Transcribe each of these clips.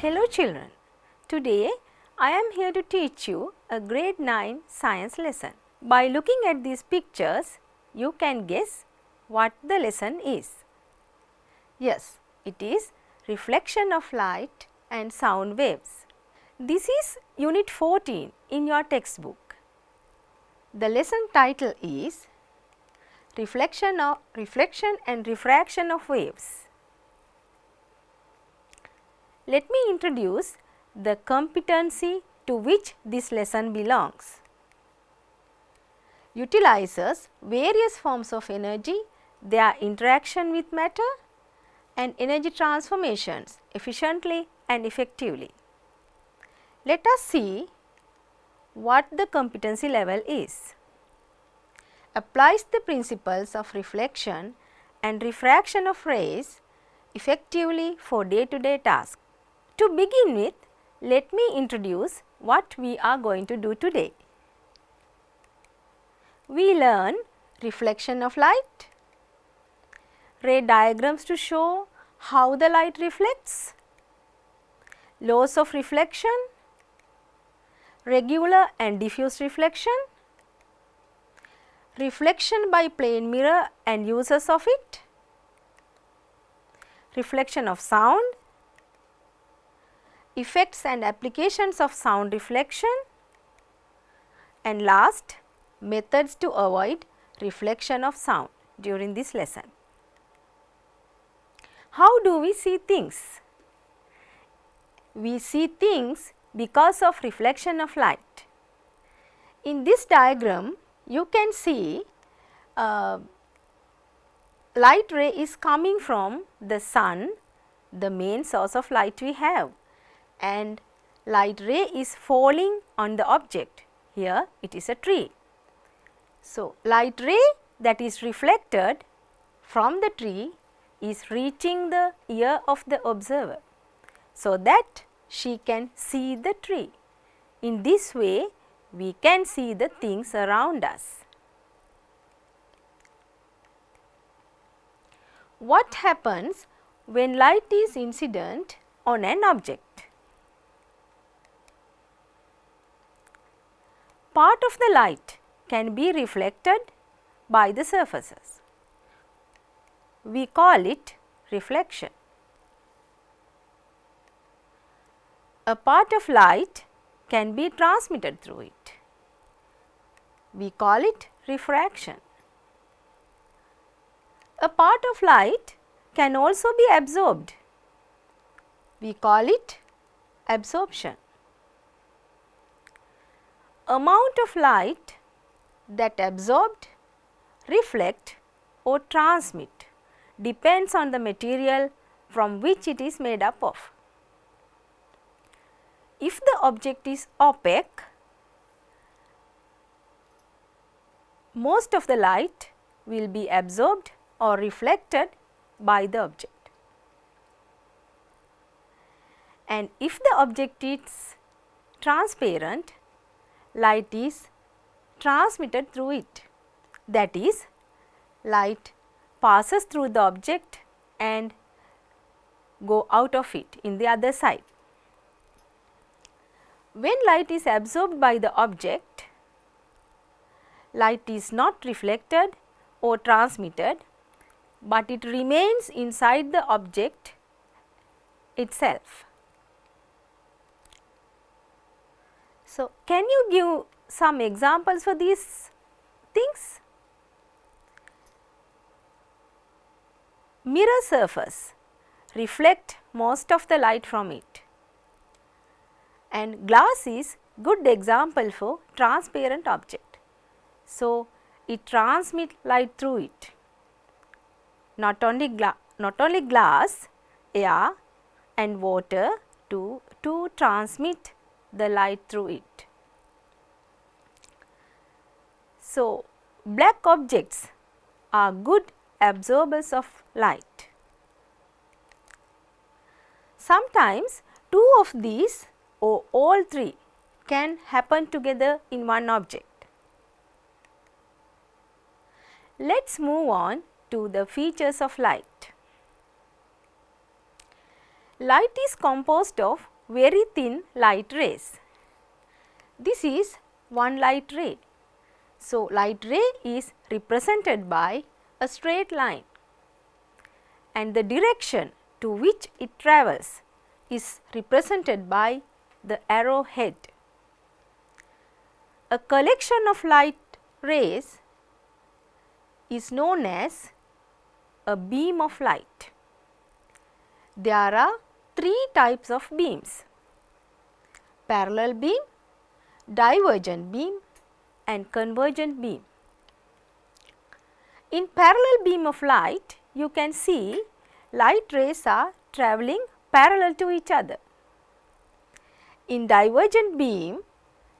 Hello children, today I am here to teach you a grade 9 science lesson. By looking at these pictures, you can guess what the lesson is. Yes, it is reflection of light and sound waves. This is unit 14 in your textbook. The lesson title is Reflection and Refraction of Waves. Let me introduce the competency to which this lesson belongs. Utilizes various forms of energy, their interaction with matter and energy transformations efficiently and effectively. Let us see what the competency level is. Applies the principles of reflection and refraction of rays effectively for day-to-day tasks. To begin with, let me introduce what we are going to do today. We learn reflection of light, ray diagrams to show how the light reflects, laws of reflection, regular and diffuse reflection, reflection by plane mirror and uses of it, reflection of sound, effects and applications of sound reflection, and last, methods to avoid reflection of sound during this lesson. How do we see things? We see things because of reflection of light. In this diagram, you can see light ray is coming from the sun, the main source of light we have, and light ray is falling on the object. Here it is a tree. So, light ray that is reflected from the tree is reaching the ear of the observer, so that she can see the tree. In this way, we can see the things around us. What happens when light is incident on an object? Part of the light can be reflected by the surfaces. We call it reflection. A part of light can be transmitted through it. We call it refraction. A part of light can also be absorbed. We call it absorption. Amount of light that absorbed, reflect or transmit depends on the material from which it is made up of. If the object is opaque, most of the light will be absorbed or reflected by the object. And if the object is transparent, light is transmitted through it. That is, light passes through the object and go out of it in the other side. When light is absorbed by the object, light is not reflected or transmitted, but it remains inside the object itself. So, can you give some examples for these things? Mirror surface reflect most of the light from it, and glass is good example for transparent object. So, it transmits light through it. Not only glass, air and water to transmit the light through it. So, black objects are good absorbers of light. Sometimes two of these or all three can happen together in one object. Let us move on to the features of light. Light is composed of very thin light rays. This is one light ray. So, light ray is represented by a straight line, and the direction to which it travels is represented by the arrow head. A collection of light rays is known as a beam of light. There are three types of beams: parallel beam, divergent beam and convergent beam. In parallel beam of light, you can see light rays are travelling parallel to each other. In divergent beam,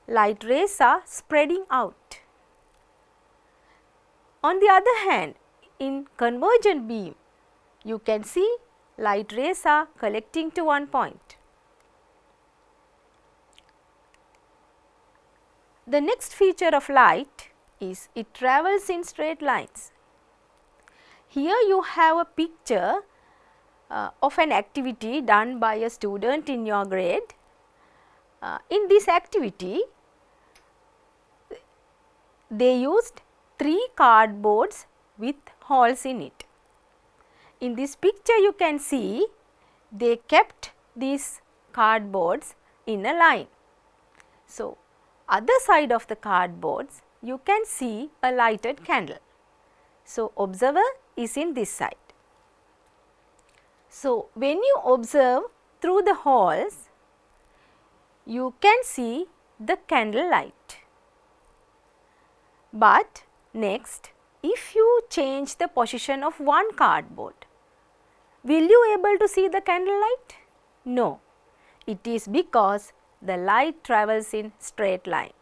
light rays are spreading out. On the other hand, in convergent beam, you can see light rays are collecting to one point. The next feature of light is it travels in straight lines. Here you have a picture of an activity done by a student in your grade. In this activity, they used 3 cardboards with holes in it. In this picture you can see they kept these cardboards in a line. So, other side of the cardboards you can see a lighted candle. So, observer is in this side. So, when you observe through the holes, you can see the candle light. But next, if you change the position of one cardboard, will you able to see the candle light? No, it is because the light travels in straight line.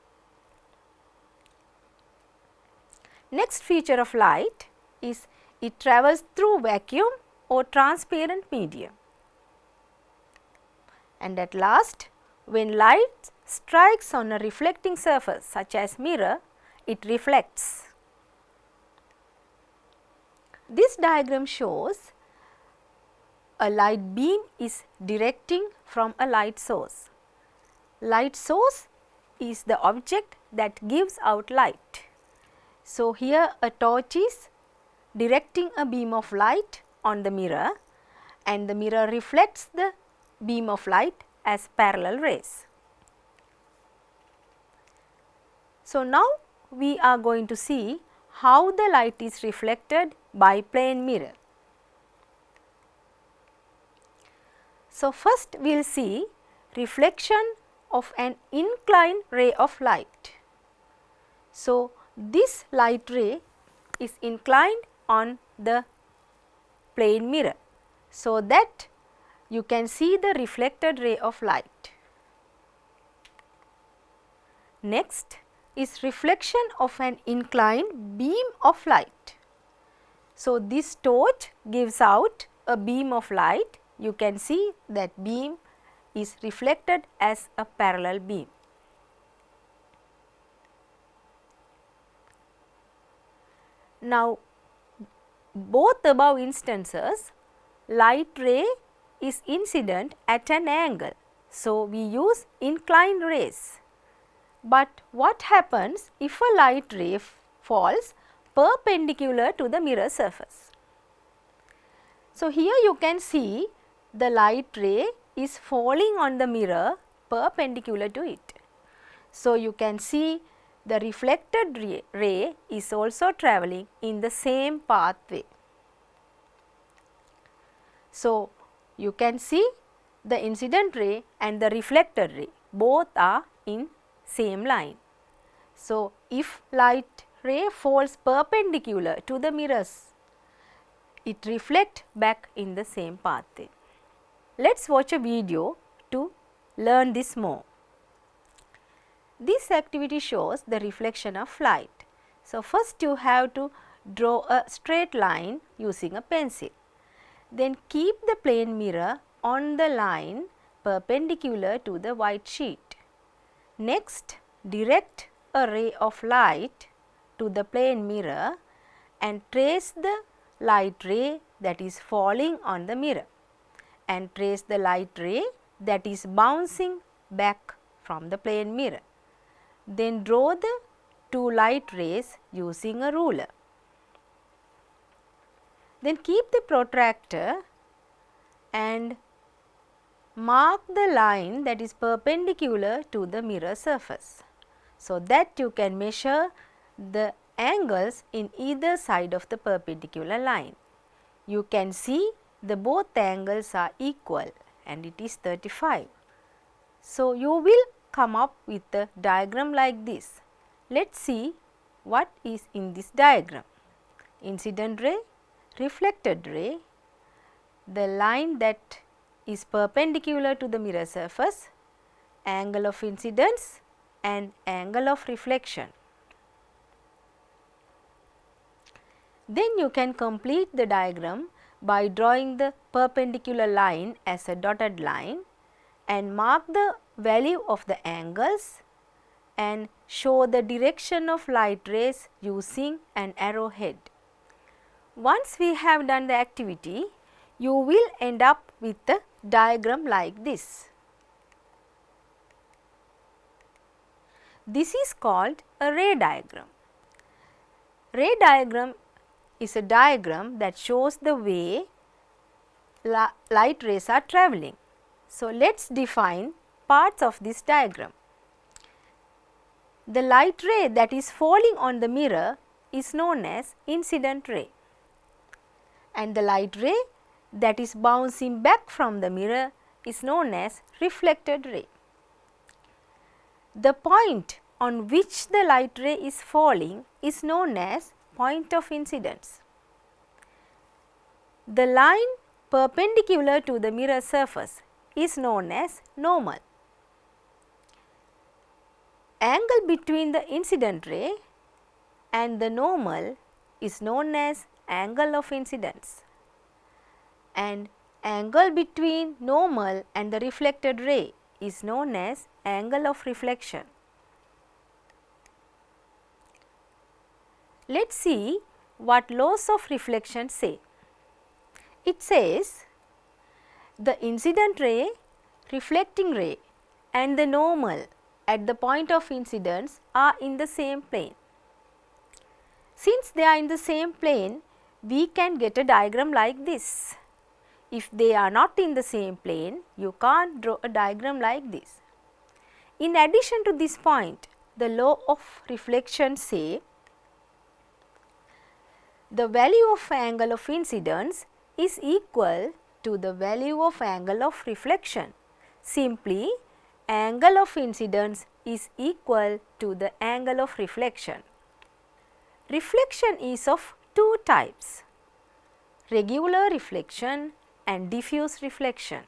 Next feature of light is it travels through vacuum or transparent medium. And at last, when light strikes on a reflecting surface such as mirror, it reflects. This diagram shows a light beam is directing from a light source. Light source is the object that gives out light. So, here a torch is directing a beam of light on the mirror, and the mirror reflects the beam of light as parallel rays. So, now we are going to see how the light is reflected by plane mirror. So, first we will see reflection of an inclined ray of light. So, this light ray is inclined on the plane mirror, so that you can see the reflected ray of light. Next is reflection of an inclined beam of light. So, this torch gives out a beam of light. You can see that beam is reflected as a parallel beam. Now, both above instances, light ray is incident at an angle. So, we use inclined rays. But what happens if a light ray falls perpendicular to the mirror surface? So, here you can see the light ray is falling on the mirror perpendicular to it. So, you can see the reflected ray is also travelling in the same pathway. So, you can see the incident ray and the reflected ray both are in same line. So, if light ray falls perpendicular to the mirrors, it reflects back in the same pathway. Let us watch a video to learn this more. This activity shows the reflection of light. So, first you have to draw a straight line using a pencil. Then keep the plane mirror on the line perpendicular to the white sheet. Next, direct a ray of light to the plane mirror and trace the light ray that is falling on the mirror, and trace the light ray that is bouncing back from the plane mirror. Then draw the two light rays using a ruler. Then keep the protractor and mark the line that is perpendicular to the mirror surface, so that you can measure the angles in either side of the perpendicular line. You can see the both angles are equal and it is 35. So, you will come up with a diagram like this. Let us see what is in this diagram. Incident ray, reflected ray, the line that is perpendicular to the mirror surface, angle of incidence and angle of reflection. Then you can complete the diagram by drawing the perpendicular line as a dotted line and mark the value of the angles and show the direction of light rays using an arrowhead. Once we have done the activity, you will end up with a diagram like this. This is called a ray diagram. Ray diagram is a diagram that shows the way light rays are travelling. So, let us define parts of this diagram. The light ray that is falling on the mirror is known as incident ray, and the light ray that is bouncing back from the mirror is known as reflected ray. The point on which the light ray is falling is known as point of incidence. The line perpendicular to the mirror surface is known as normal. Angle between the incident ray and the normal is known as angle of incidence, and angle between normal and the reflected ray is known as angle of reflection. Let us see what laws of reflection say. It says the incident ray, reflecting ray and the normal at the point of incidence are in the same plane. Since they are in the same plane, we can get a diagram like this. If they are not in the same plane, you can't draw a diagram like this. In addition to this point, the law of reflection say the value of angle of incidence is equal to the value of angle of reflection. Simply, angle of incidence is equal to the angle of reflection. Reflection is of two types, regular reflection and diffuse reflection.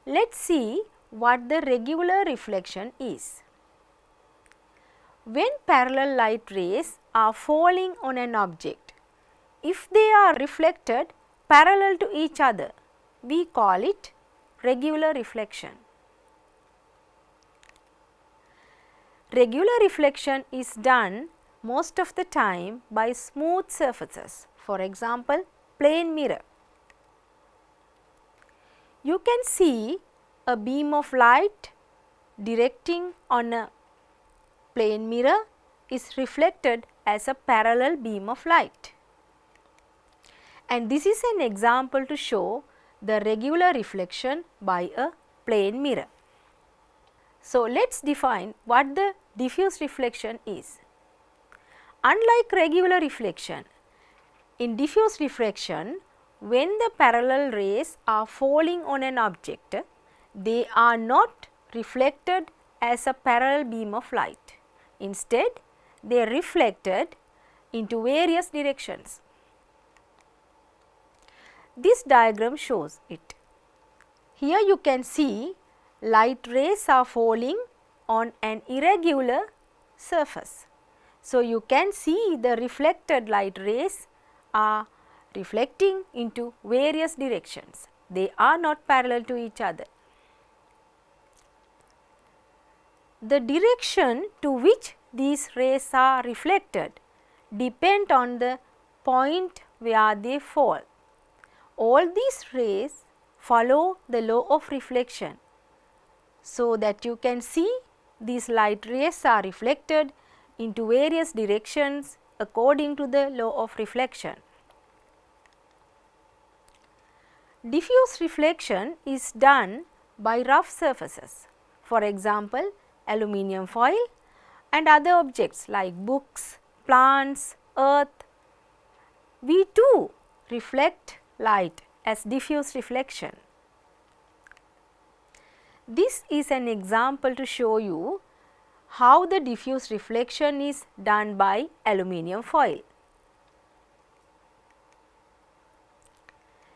Let us see what the regular reflection is. When parallel light rays are falling on an object, if they are reflected parallel to each other, we call it regular reflection. Regular reflection is done most of the time by smooth surfaces, for example, plane mirror. You can see a beam of light directing on a plane mirror is reflected as a parallel beam of light. And this is an example to show the regular reflection by a plane mirror. So, let us define what the diffuse reflection is. Unlike regular reflection, in diffuse reflection, when the parallel rays are falling on an object, they are not reflected as a parallel beam of light. Instead, they are reflected into various directions. This diagram shows it. Here you can see light rays are falling on an irregular surface. So, you can see the reflected light rays are reflecting into various directions. They are not parallel to each other. The direction to which these rays are reflected depend on the point where they fall. All these rays follow the law of reflection, so that you can see these light rays are reflected into various directions according to the law of reflection. Diffuse reflection is done by rough surfaces, for example, aluminium foil and other objects like books, plants, earth. We too reflect light as diffuse reflection. This is an example to show you how the diffuse reflection is done by aluminium foil.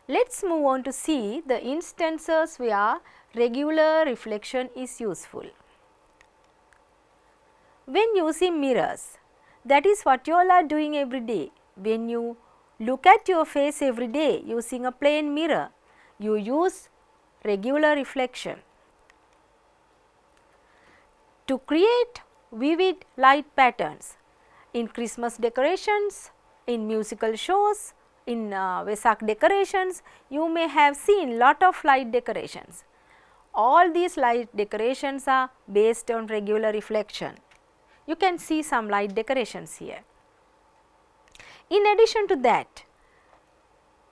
Let us move on to see the instances where regular reflection is useful. When using mirrors, that is what you all are doing every day. When you look at your face every day using a plain mirror, you use regular reflection. To create vivid light patterns in Christmas decorations, in musical shows, in Vesak decorations, you may have seen lot of light decorations. All these light decorations are based on regular reflection. You can see some light decorations here. In addition to that,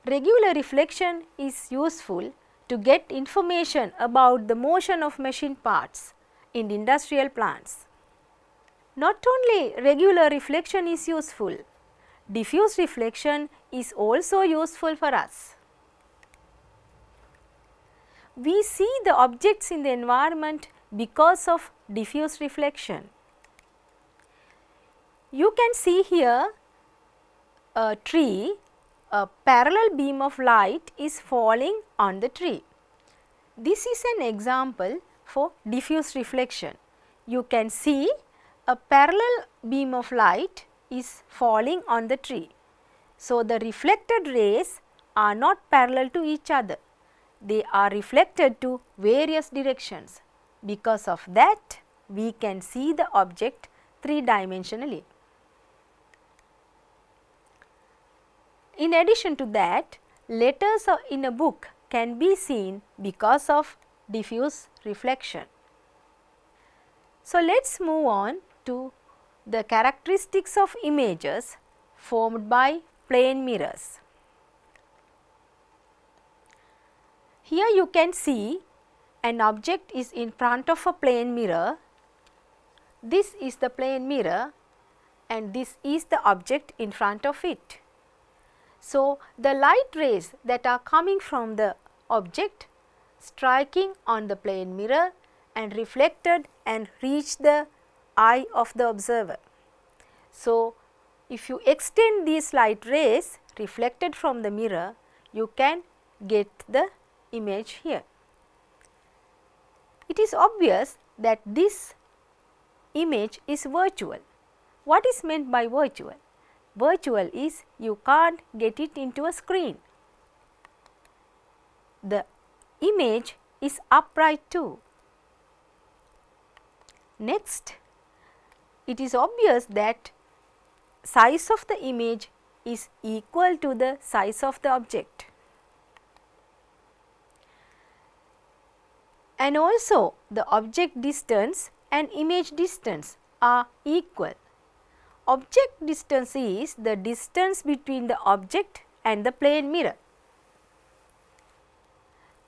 regular reflection is useful to get information about the motion of machine parts in industrial plants. Not only regular reflection is useful, diffuse reflection is also useful for us. We see the objects in the environment because of diffuse reflection. You can see here a tree, a parallel beam of light is falling on the tree. This is an example for diffuse reflection. You can see a parallel beam of light is falling on the tree. So, the reflected rays are not parallel to each other. They are reflected to various directions. Because of that, we can see the object three-dimensionally. In addition to that, letters in a book can be seen because of diffuse reflection. So, let us move on to the characteristics of images formed by plane mirrors. Here you can see an object is in front of a plane mirror. This is the plane mirror and this is the object in front of it. So, the light rays that are coming from the object striking on the plane mirror and reflected and reach the eye of the observer. So, if you extend these light rays reflected from the mirror, you can get the image here. It is obvious that this image is virtual. What is meant by virtual? Virtual is you can't get it into a screen. The image is upright too. Next, it is obvious that size of the image is equal to the size of the object. And also the object distance and image distance are equal. Object distance is the distance between the object and the plane mirror.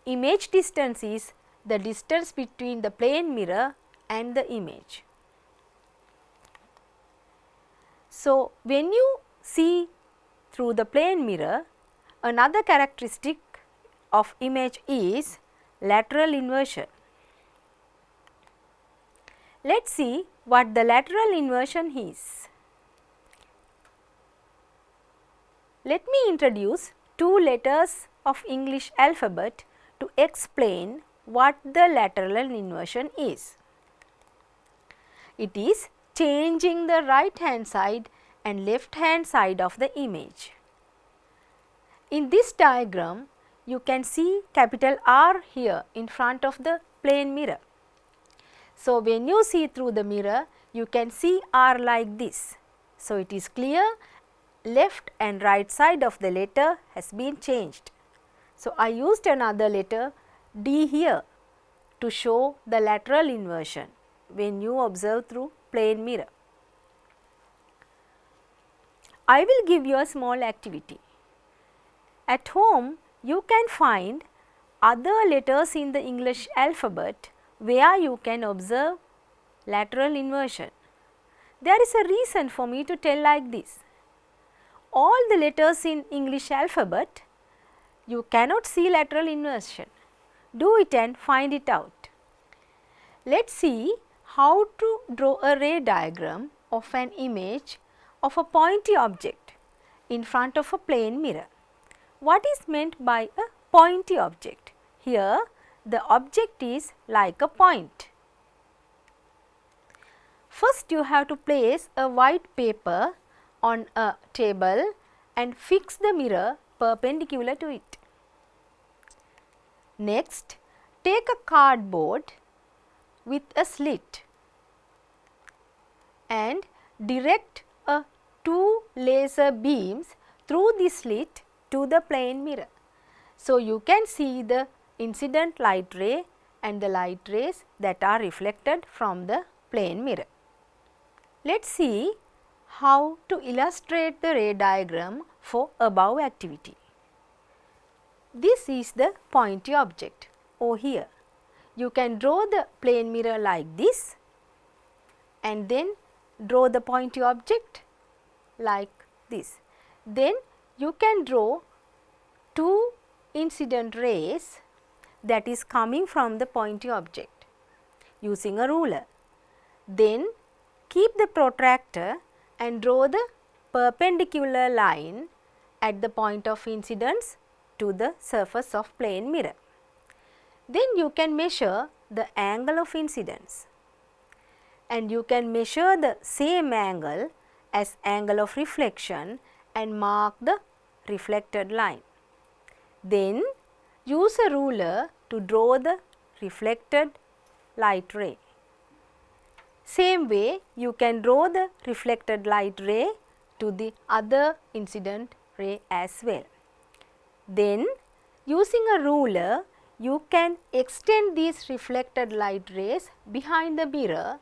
Image distance is the distance between the plane mirror and the image. So, when you see through the plane mirror, another characteristic of image is lateral inversion. Let us see what the lateral inversion is. Let me introduce two letters of English alphabet to explain what the lateral inversion is. It is changing the right hand side and left hand side of the image. In this diagram, you can see capital R here in front of the plane mirror. So, when you see through the mirror, you can see R like this. So, it is clear left and right side of the letter has been changed. So, I used another letter D here to show the lateral inversion when you observe through plane mirror. I will give you a small activity. At home, you can find other letters in the English alphabet where you can observe lateral inversion. There is a reason for me to tell like this. All the letters in English alphabet, you cannot see lateral inversion. Do it and find it out. Let us see how to draw a ray diagram of an image of a pointy object in front of a plane mirror. What is meant by a pointy object? Here the object is like a point. First you have to place a white paper on a table and fix the mirror perpendicular to it. Next, take a cardboard with a slit and direct two laser beams through the slit to the plane mirror. So, you can see the incident light ray and the light rays that are reflected from the plane mirror. Let us see how to illustrate the ray diagram for above activity. This is the pointy object over here. You can draw the plane mirror like this and then draw the pointy object like this. Then you can draw two incident rays that is coming from the pointy object using a ruler. Then keep the protractor and draw the perpendicular line at the point of incidence to the surface of plane mirror. Then you can measure the angle of incidence and you can measure the same angle as angle of reflection and mark the reflected line. Then use a ruler to draw the reflected light ray. Same way you can draw the reflected light ray to the other incident ray as well. Then using a ruler you can extend these reflected light rays behind the mirror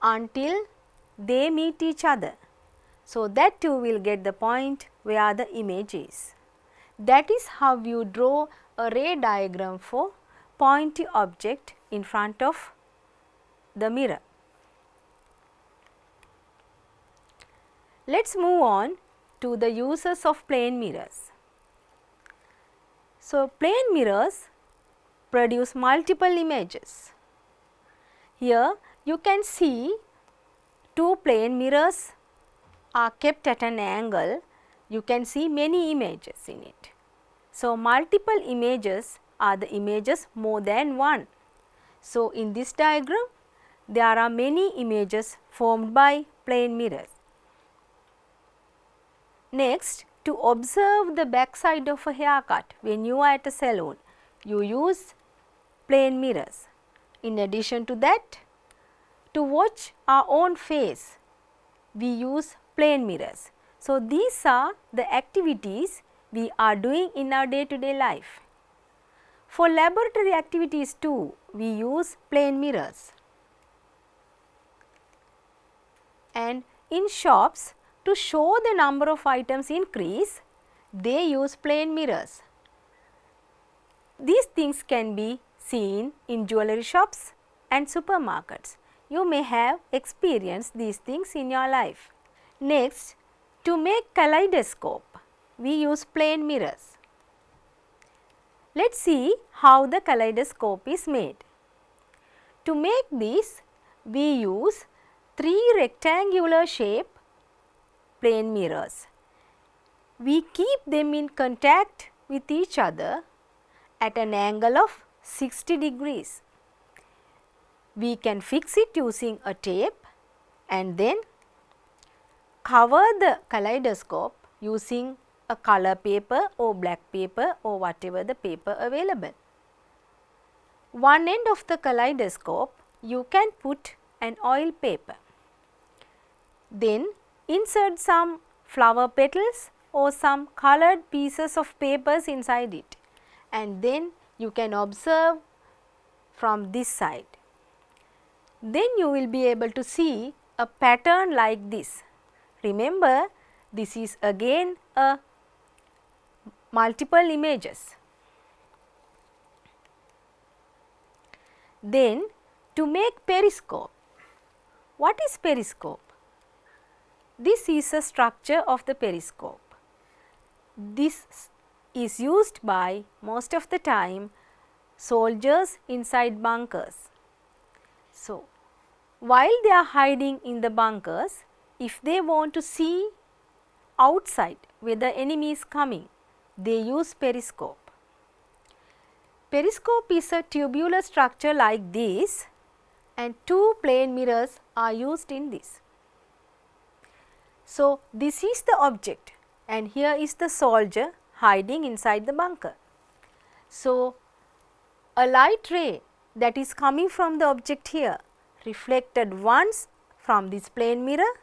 until they meet each other. So, that you will get the point where the image is. That is how you draw a ray diagram for pointy object in front of the mirror. Let us move on to the uses of plane mirrors. So, plane mirrors produce multiple images. Here you can see two plane mirrors are kept at an angle. You can see many images in it. So, multiple images are the images more than one. So, in this diagram there are many images formed by plane mirrors. Next, to observe the back side of a haircut when you are at a salon, you use plane mirrors. In addition to that, to watch our own face, we use plane mirrors. So, these are the activities we are doing in our day-to-day life. For laboratory activities too, we use plane mirrors. And in shops, to show the number of items increase, they use plane mirrors. These things can be seen in jewelry shops and supermarkets. You may have experienced these things in your life. Next, to make kaleidoscope, we use plane mirrors. Let us see how the kaleidoscope is made. To make this, we use three rectangular shape plane mirrors. We keep them in contact with each other at an angle of 60 degrees. We can fix it using a tape and then cover the kaleidoscope using a color paper or black paper or whatever the paper available. One end of the kaleidoscope you can put an oil paper. Then insert some flower petals or some colored pieces of papers inside it and then you can observe from this side. Then you will be able to see a pattern like this. Remember, this is again a multiple images. Then to make periscope, what is periscope? This is a structure of the periscope. This is used by most of the time soldiers inside bunkers. So, while they are hiding in the bunkers, if they want to see outside where the enemy is coming, they use periscope. Periscope is a tubular structure like this, and two plane mirrors are used in this. So, this is the object and here is the soldier hiding inside the bunker. So, a light ray that is coming from the object here reflected once from this plane mirror,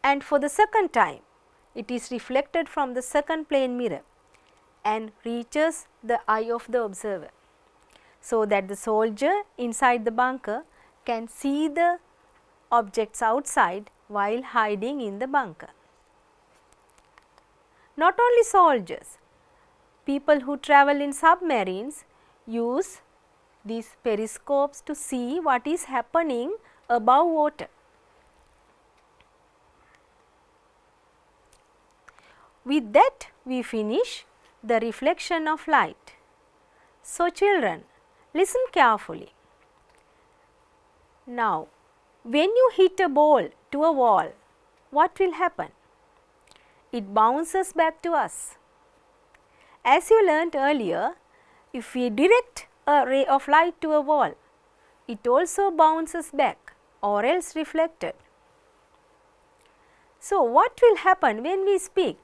and for the second time it is reflected from the second plane mirror and reaches the eye of the observer, so that the soldier inside the bunker can see the objects outside while hiding in the bunker. Not only soldiers, people who travel in submarines use these periscopes to see what is happening above water. With that, we finish the reflection of light. So, children, listen carefully. Now, when you hit a ball to a wall, what will happen? It bounces back to us. As you learnt earlier, if we direct a ray of light to a wall, it also bounces back or else reflected. So, what will happen when we speak?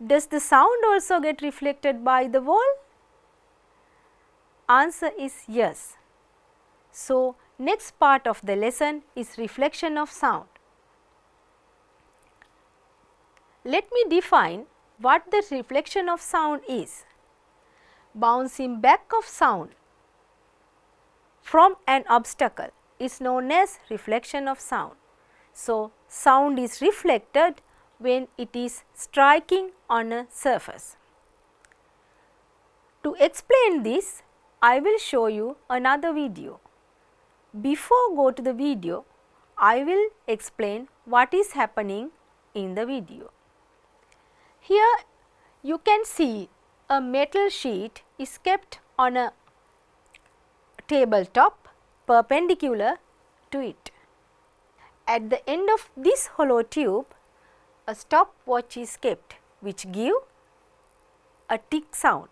Does the sound also get reflected by the wall? Answer is yes. So, next part of the lesson is reflection of sound. Let me define what the reflection of sound is. Bouncing back of sound from an obstacle is known as reflection of sound. So, sound is reflected when it is striking on a surface. To explain this, I will show you another video. Before go to the video, I will explain what is happening in the video. Here you can see a metal sheet is kept on a tabletop perpendicular to it. At the end of this hollow tube, a stopwatch is kept which give a tick sound,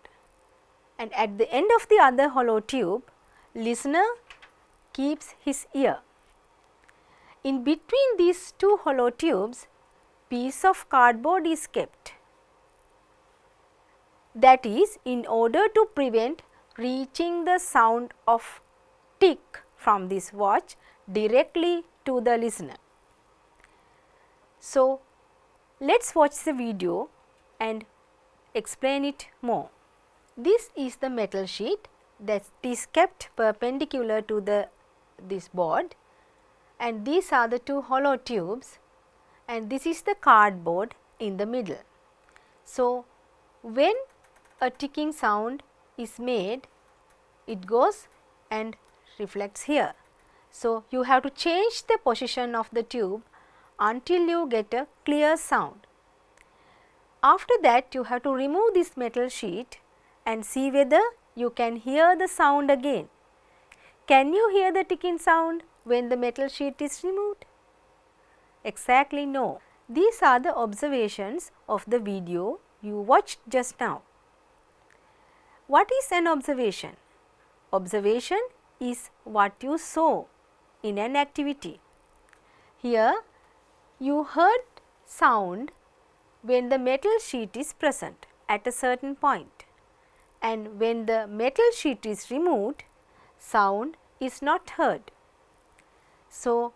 and at the end of the other hollow tube, listener keeps his ear. In between these two hollow tubes, piece of cardboard is kept. That is in order to prevent reaching the sound of tick from this watch directly to the listener. So, let us watch the video and explain it more. This is the metal sheet that is kept perpendicular to this board, and these are the two hollow tubes, and this is the cardboard in the middle. So, when a ticking sound is made, it goes and reflects here. So, you have to change the position of the tube until you get a clear sound. After that, you have to remove this metal sheet and see whether you can hear the sound again. Can you hear the ticking sound when the metal sheet is removed? Exactly no. These are the observations of the video you watched just now. What is an observation? Observation is what you saw in an activity. Here you heard sound when the metal sheet is present at a certain point, and when the metal sheet is removed, sound is not heard. So,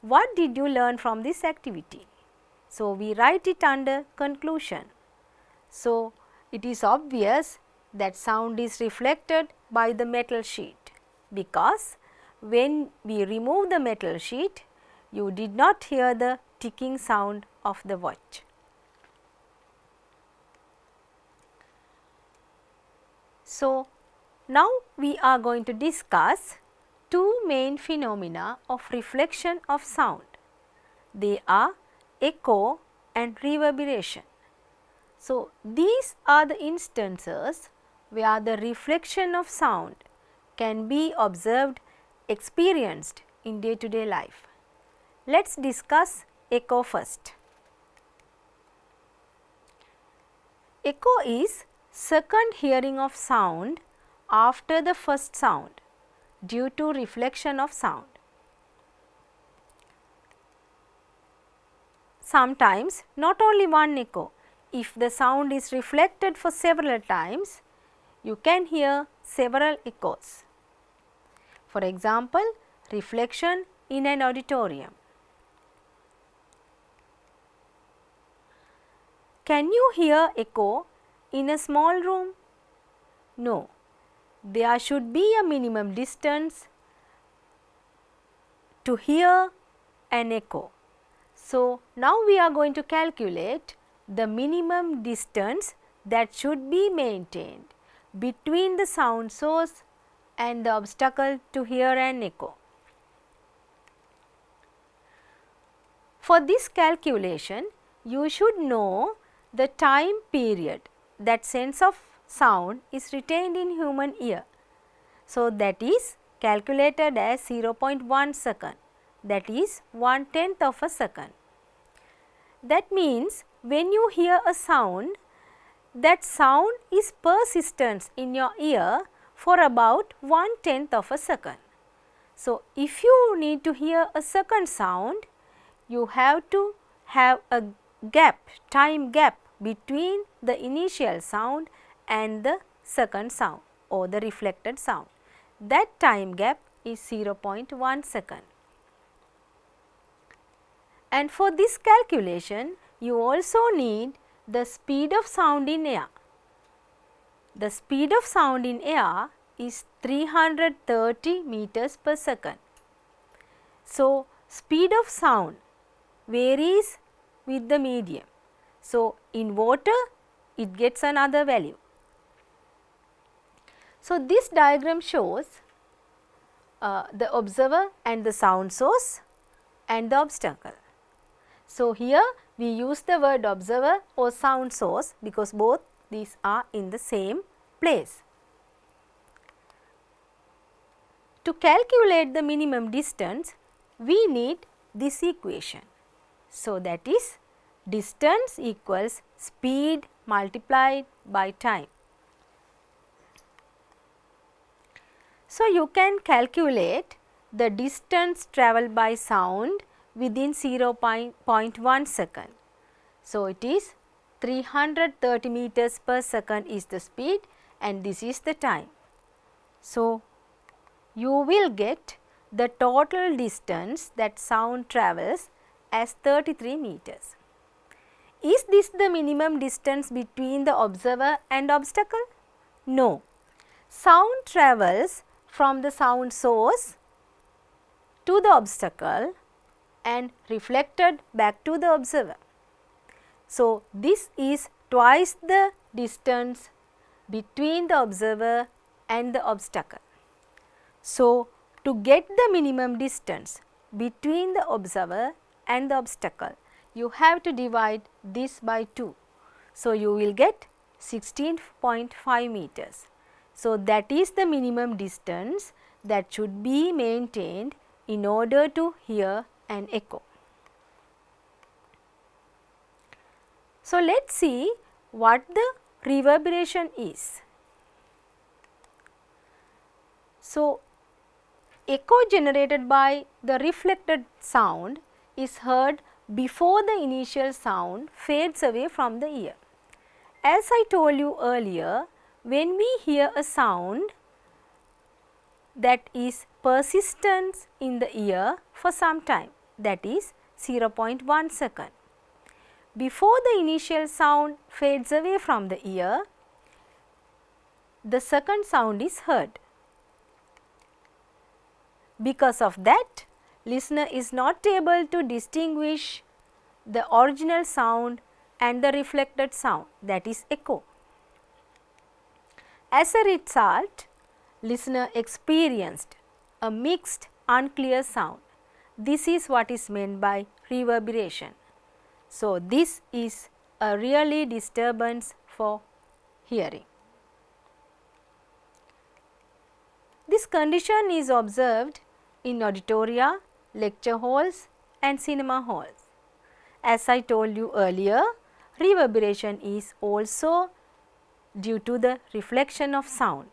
what did you learn from this activity? So, we write it under conclusion. So, it is obvious that sound is reflected by the metal sheet, because when we remove the metal sheet, you did not hear the ticking sound of the watch. So, now we are going to discuss two main phenomena of reflection of sound. They are echo and reverberation. So, these are the instances where the reflection of sound can be observed, experienced in day-to-day life. Let us discuss echo first. Echo is second hearing of sound after the first sound due to reflection of sound. Sometimes not only one echo, if the sound is reflected for several times, you can hear several echoes. For example, reflection in an auditorium. Can you hear echo in a small room? No. There should be a minimum distance to hear an echo. So, now we are going to calculate the minimum distance that should be maintained between the sound source and the obstacle to hear an echo. For this calculation, you should know the time period that sense of sound is retained in human ear. So, that is calculated as 0.1 second, that is 1/10 of a second. That means, when you hear a sound, that sound is persistent in your ear for about 1/10 of a second. So, if you need to hear a second sound, you have to have a gap, time gap between the initial sound and the second sound or the reflected sound. That time gap is 0.1 second. And for this calculation, you also need the speed of sound in air. The speed of sound in air is 330 meters per second. So, speed of sound varies with the medium. So, in water it gets another value. So, this diagram shows the observer and the sound source and the obstacle. So, here we use the word observer or sound source because both these are in the same place. To calculate the minimum distance, we need this equation. So, that is distance equals speed multiplied by time. So, you can calculate the distance travelled by sound within 0.1 second. So, it is 330 meters per second is the speed and this is the time. So, you will get the total distance that sound travels as 33 meters. Is this the minimum distance between the observer and obstacle? No. Sound travels from the sound source to the obstacle and reflected back to the observer. So, this is twice the distance between the observer and the obstacle. So, to get the minimum distance between the observer and the obstacle, you have to divide this by 2. So, you will get 16.5 meters. So, that is the minimum distance that should be maintained in order to hear an echo. So, let us see what the reverberation is. So, echo generated by the reflected sound is heard before the initial sound fades away from the ear. As I told you earlier, when we hear a sound that is persistent in the ear for some time, that is 0.1 second. Before the initial sound fades away from the ear, the second sound is heard. Because of that, listener is not able to distinguish the original sound and the reflected sound, that is echo. As a result, listener experienced a mixed unclear sound. This is what is meant by reverberation. So, this is a really disturbance for hearing. This condition is observed in auditoria, lecture halls and cinema halls. As I told you earlier, reverberation is also due to the reflection of sound.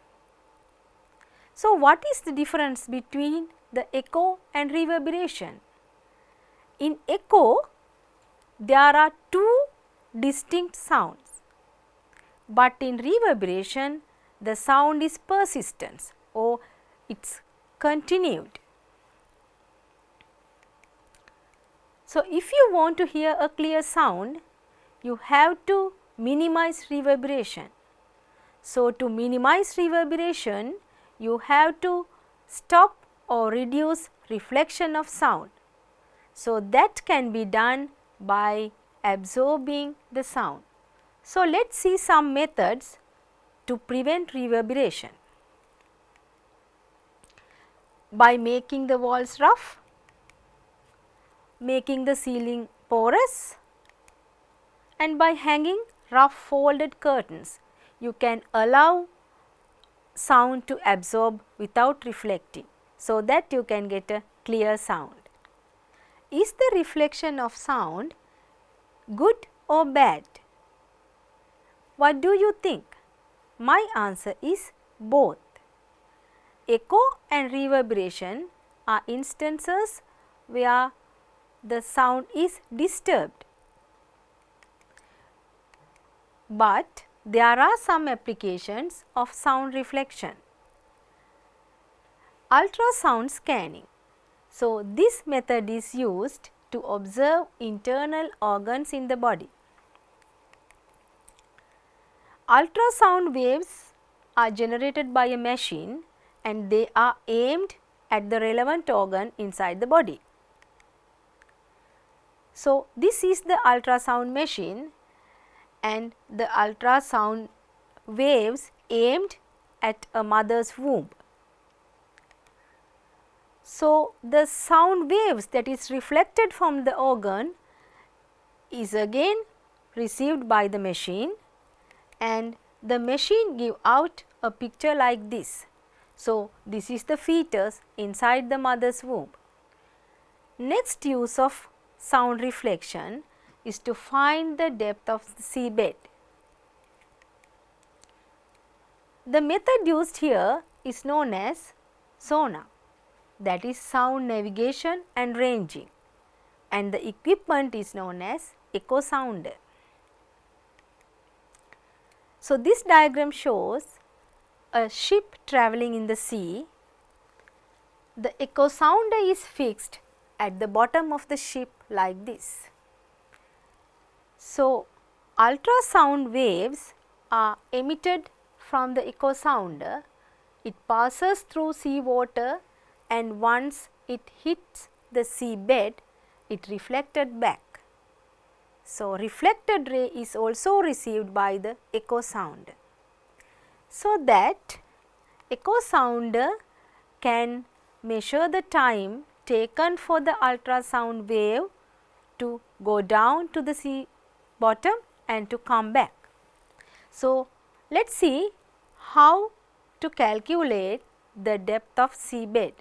So, what is the difference between the echo and reverberation? In echo, there are two distinct sounds, but in reverberation, the sound is persistent or it is continued. So, if you want to hear a clear sound, you have to minimize reverberation. So, to minimize reverberation, you have to stop or reduce reflection of sound. So, that can be done by absorbing the sound. So, let us see some methods to prevent reverberation. By making the walls rough, making the ceiling porous, and by hanging rough folded curtains, you can allow sound to absorb without reflecting, so that you can get a clear sound. Is the reflection of sound good or bad? What do you think? My answer is both. Echo and reverberation are instances where the sound is disturbed, but there are some applications of sound reflection. Ultrasound scanning. So, this method is used to observe internal organs in the body. Ultrasound waves are generated by a machine and they are aimed at the relevant organ inside the body. So, this is the ultrasound machine and the ultrasound waves aimed at a mother's womb. So, the sound waves that is reflected from the organ is again received by the machine and the machine give out a picture like this. So, this is the fetus inside the mother's womb. Next use of sound reflection is to find the depth of the seabed. The method used here is known as sonar, that is sound navigation and ranging, and the equipment is known as echo sounder. So, this diagram shows a ship travelling in the sea. The echo sounder is fixed at the bottom of the ship like this. So, ultrasound waves are emitted from the echo sounder. It passes through sea water and once it hits the seabed, it reflected back. So, reflected ray is also received by the echo sounder. So, that echo sounder can measure the time taken for the ultrasound wave to go down to the sea bottom and to come back. So, let us see how to calculate the depth of seabed.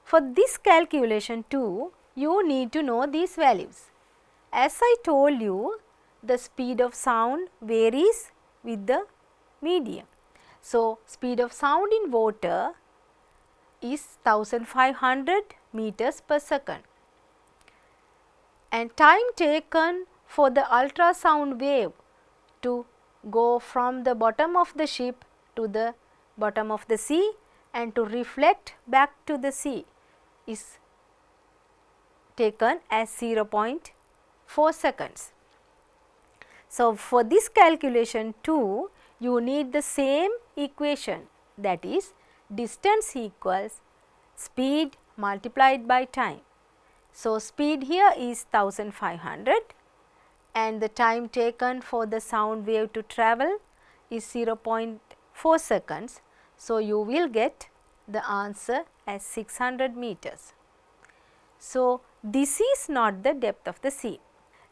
For this calculation too, you need to know these values. As I told you, the speed of sound varies with the medium. So, speed of sound in water is 1500 meters per second, and time taken for the ultrasound wave to go from the bottom of the ship to the bottom of the sea and to reflect back to the sea is taken as 0.4 seconds. So, for this calculation too, you need the same equation, that is distance equals speed multiplied by time. So, speed here is 1500 and the time taken for the sound wave to travel is 0.4 seconds. So, you will get the answer as 600 meters. So, this is not the depth of the sea.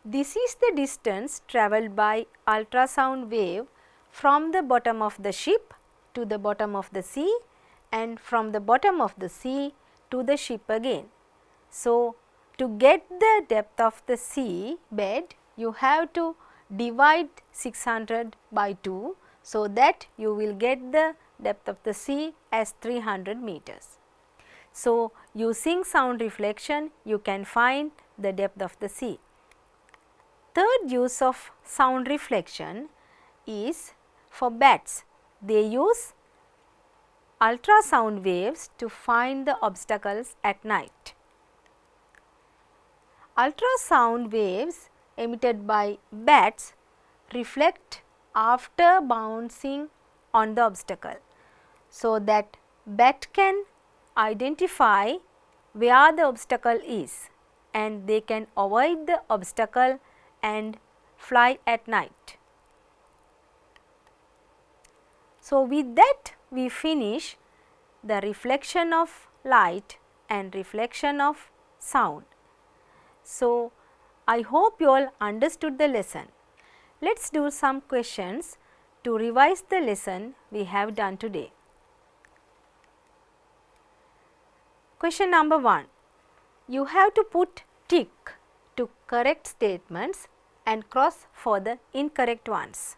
This is the distance travelled by ultrasound wave from the bottom of the ship to the bottom of the sea and from the bottom of the sea to the ship again. So, to get the depth of the sea bed, you have to divide 600 by 2, so that you will get the depth of the sea as 300 meters. So, using sound reflection, you can find the depth of the sea. Third use of sound reflection is for bats. They use ultrasound waves to find the obstacles at night. Ultrasound waves emitted by bats reflect after bouncing on the obstacle, so that bat can identify where the obstacle is and they can avoid the obstacle and fly at night. So, with that we finish the reflection of light and reflection of sound. So, I hope you all understood the lesson. Let us do some questions to revise the lesson we have done today. Question number 1. You have to put tick to correct statements and cross for the incorrect ones.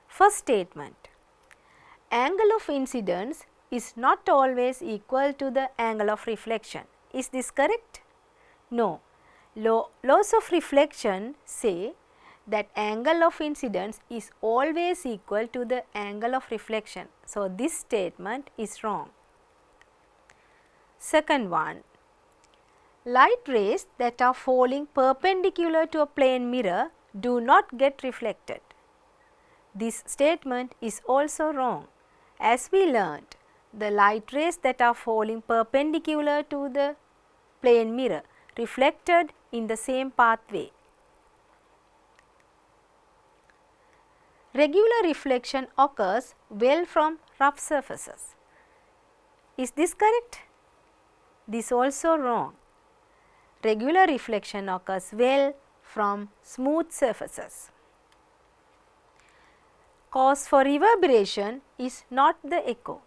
First statement, angle of incidence is not always equal to the angle of reflection. Is this correct? No. Laws of reflection say that angle of incidence is always equal to the angle of reflection. So, this statement is wrong. Second one, light rays that are falling perpendicular to a plane mirror do not get reflected. This statement is also wrong. As we learnt, the light rays that are falling perpendicular to the plane mirror reflected in the same pathway. Regular reflection occurs well from rough surfaces. Is this correct? This also wrong. Regular reflection occurs well from smooth surfaces. Cause for reverberation is not the echo.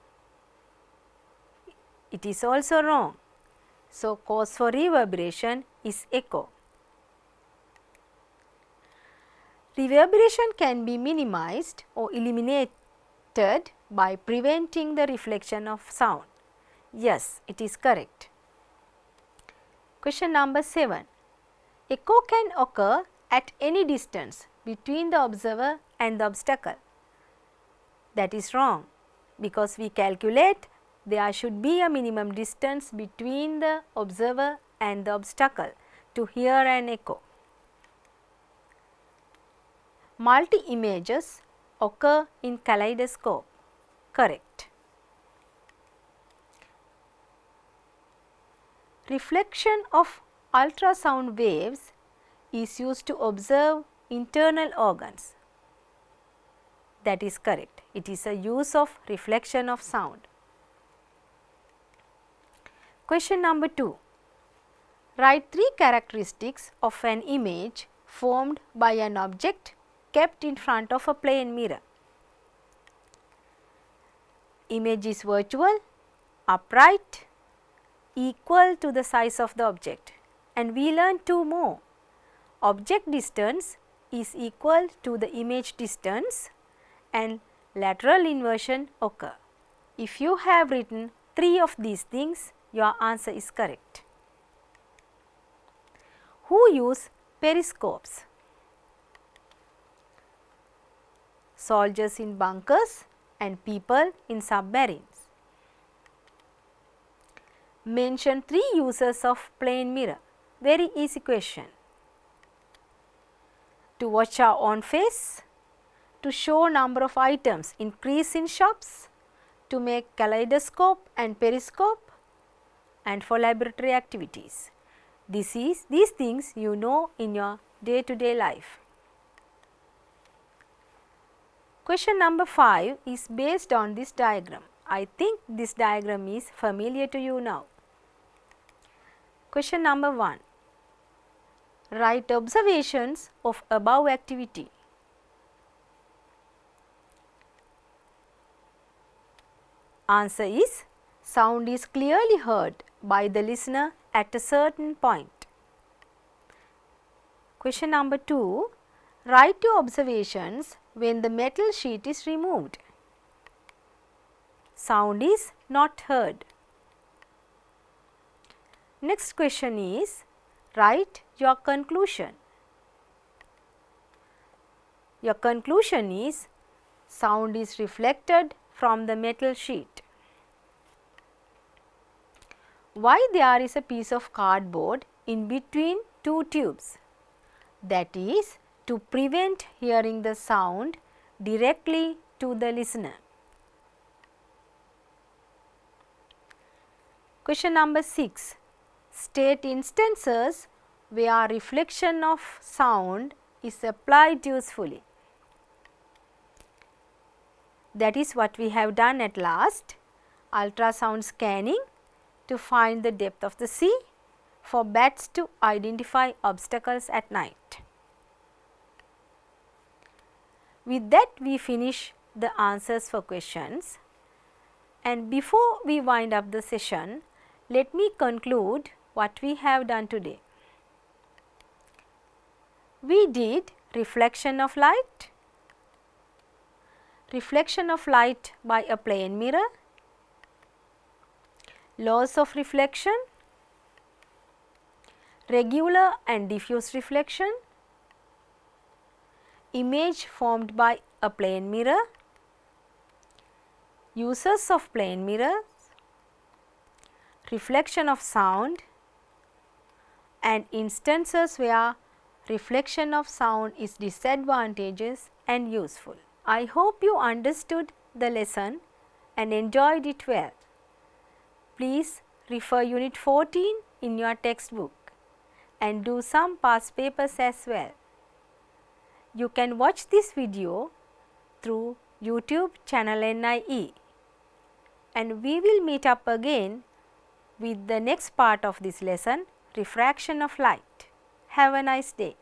It is also wrong. So, cause for reverberation is echo. Reverberation can be minimized or eliminated by preventing the reflection of sound. Yes, it is correct. Question number 7. Echo can occur at any distance between the observer and the obstacle. That is wrong, because we calculate there should be a minimum distance between the observer and the obstacle to hear an echo. Multi-images occur in kaleidoscope. Correct. Reflection of ultrasound waves is used to observe internal organs. That is correct. It is a use of reflection of sound. Question number 2. Write 3 characteristics of an image formed by an object kept in front of a plane mirror. Image is virtual, upright, equal to the size of the object, and we learn 2 more. Object distance is equal to the image distance and lateral inversion occur. If you have written 3 of these things, your answer is correct. Who use periscopes? Soldiers in bunkers and people in submarines. Mention 3 uses of plane mirror. Very easy question. To watch our own face, to show number of items increase in shops, to make kaleidoscope and periscope, and for laboratory activities. These things you know in your day-to-day life. Question number 5 is based on this diagram. I think this diagram is familiar to you now. Question number 1. Write observations of above activity. Answer is sound is clearly heard by the listener at a certain point. Question number 2. Write your observations when the metal sheet is removed. Sound is not heard. Next question is write your conclusion. Your conclusion is sound is reflected from the metal sheet. Why there is a piece of cardboard in between two tubes? That is to prevent hearing the sound directly to the listener. Question number 6. State instances where reflection of sound is applied usefully. That is what we have done at last. Ultrasound scanning to find the depth of the sea, for bats to identify obstacles at night. With that we finish the answers for questions, and before we wind up the session, let me conclude what we have done today. We did reflection of light, reflection of light by a plane mirror, laws of reflection, regular and diffuse reflection, image formed by a plane mirror, uses of plane mirrors, reflection of sound, and instances where reflection of sound is disadvantageous and useful. I hope you understood the lesson and enjoyed it well. Please refer Unit 14 in your textbook and do some past papers as well. You can watch this video through YouTube channel NIE, and we will meet up again with the next part of this lesson, refraction of light. Have a nice day.